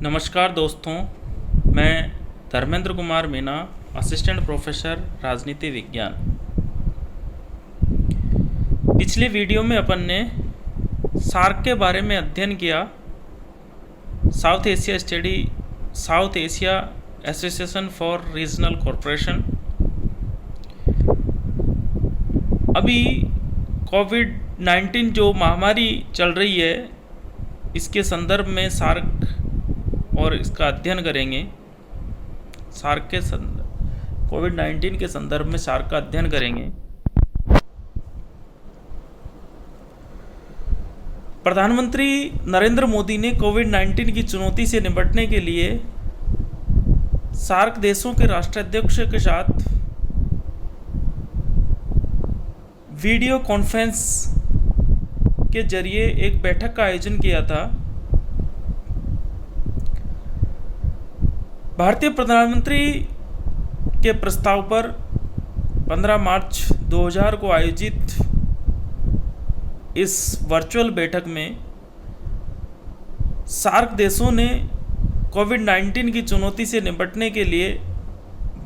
नमस्कार दोस्तों, मैं धर्मेंद्र कुमार मीना, असिस्टेंट प्रोफेसर राजनीति विज्ञान। पिछले वीडियो में अपन ने सार्क के बारे में अध्ययन किया। South Asia association for regional corporation. अभी कोविड-19 जो महामारी चल रही है, इसके संदर्भ में सार्क और इसका अध्ययन करेंगे। कोविड-19 के संदर्भ में सार्क का अध्ययन करेंगे। प्रधानमंत्री नरेंद्र मोदी ने कोविड-19 की चुनौती से निपटने के लिए सार्क देशों के राष्ट्राध्यक्ष के साथ वीडियो कॉन्फ्रेंस के जरिए एक बैठक का आयोजन किया था। भारतीय प्रधानमंत्री के प्रस्ताव पर 15 मार्च 2000 को आयोजित इस वर्चुअल बैठक में सार्क देशों ने कोविड-19 की चुनौती से निपटने के लिए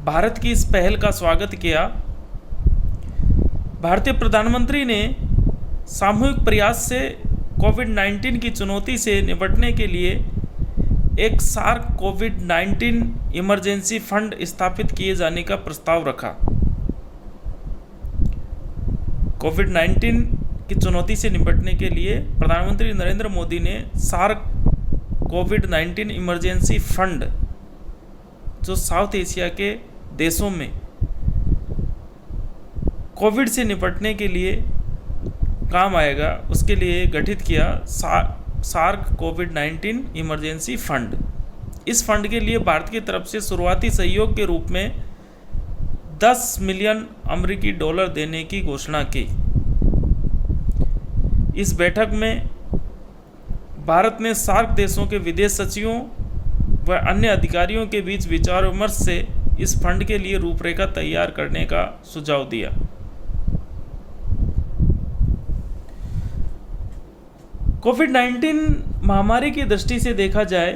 भारत की इस पहल का स्वागत किया। भारतीय प्रधानमंत्री ने सामूहिक प्रयास से कोविड-19 की चुनौती से निपटने के लिए एक सार्क कोविड-19 इमरजेंसी फंड स्थापित किए जाने का प्रस्ताव रखा। कोविड-19 की चुनौती से निपटने के लिए प्रधानमंत्री नरेंद्र मोदी ने सार्क कोविड-19 इमरजेंसी फंड, जो साउथ एशिया के देशों में कोविड से निपटने के लिए काम आएगा, उसके लिए गठित किया सार्क कोविड-19 इमरजेंसी फंड। इस फंड के लिए भारत की तरफ से शुरुआती सहयोग के रूप में 10 मिलियन अमेरिकी डॉलर देने की घोषणा की। इस बैठक में भारत ने सार्क देशों के विदेश सचिवों व अन्य अधिकारियों के बीच विचार विमर्श से इस फंड के लिए रूपरेखा तैयार करने का सुझाव दिया। कोविड-19 महामारी की दृष्टि से देखा जाए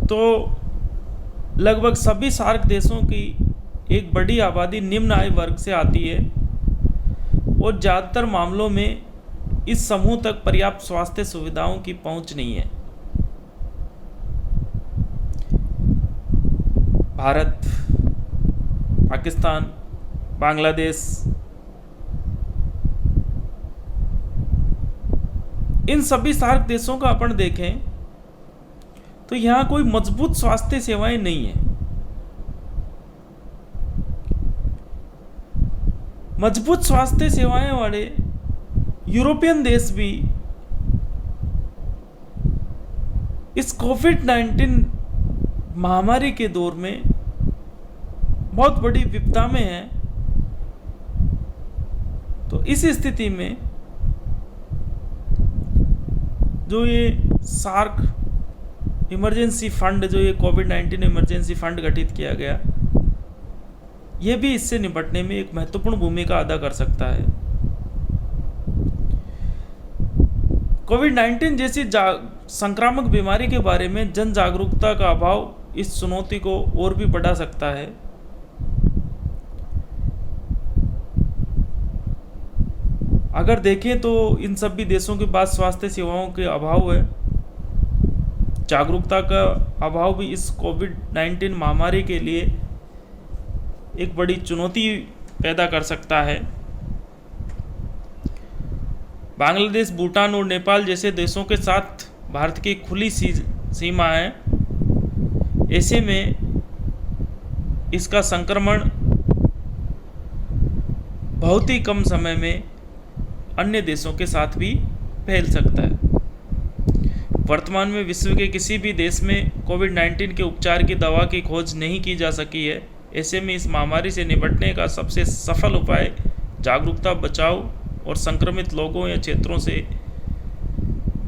तो लगभग सभी सार्क देशों की एक बड़ी आबादी निम्न आय वर्ग से आती है और ज़्यादातर मामलों में इस समूह तक पर्याप्त स्वास्थ्य सुविधाओं की पहुंच नहीं है। भारत, पाकिस्तान, बांग्लादेश, इन सभी सार्क देशों का अपन देखें तो यहाँ कोई मजबूत स्वास्थ्य सेवाएं नहीं है। मजबूत स्वास्थ्य सेवाएं वाले यूरोपियन देश भी इस कोविड-19 महामारी के दौर में बहुत बड़ी विपदा में हैं। तो इस स्थिति में जो ये सार्क इमरजेंसी फंड, जो ये कोविड-19 इमरजेंसी फंड गठित किया गया, ये भी इससे निपटने में एक महत्वपूर्ण भूमिका अदा कर सकता है। कोविड-19 जैसी संक्रामक बीमारी के बारे में जन जागरूकता का अभाव इस चुनौती को और भी बढ़ा सकता है। अगर देखें तो इन सभी देशों के पास स्वास्थ्य सेवाओं के अभाव है। जागरूकता का अभाव भी इस कोविड-19 महामारी के लिए एक बड़ी चुनौती पैदा कर सकता है। बांग्लादेश, भूटान और नेपाल जैसे देशों के साथ भारत की खुली सीमा है। ऐसे में इसका संक्रमण बहुत ही कम समय में अन्य देशों के साथ भी फैल सकता है। वर्तमान में विश्व के किसी भी देश में कोविड-19 के उपचार की दवा की खोज नहीं की जा सकी है। ऐसे में इस महामारी से निपटने का सबसे सफल उपाय जागरूकता, बचाव और संक्रमित लोगों या क्षेत्रों से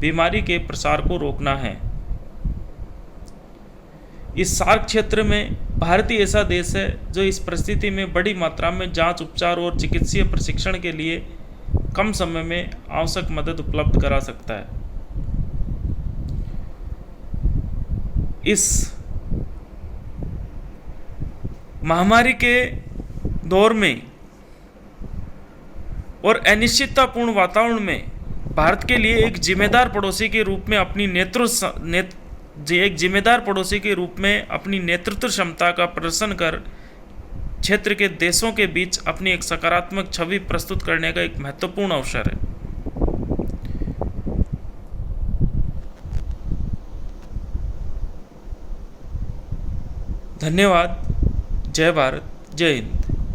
बीमारी के प्रसार को रोकना है। इस सार्क क्षेत्र में भारत ही ऐसा देश है जो इस परिस्थिति में बड़ी मात्रा में जांच, उपचार और चिकित्सीय प्रशिक्षण के लिए कम समय में आवश्यक मदद उपलब्ध करा सकता है। इस महामारी के दौर में और अनिश्चिततापूर्ण वातावरण में भारत के लिए एक जिम्मेदार पड़ोसी के रूप में अपनी नेतृत्व क्षमता का प्रदर्शन कर क्षेत्र के देशों के बीच अपनी एक सकारात्मक छवि प्रस्तुत करने का एक महत्वपूर्ण अवसर है। धन्यवाद। जय भारत, जय हिंद।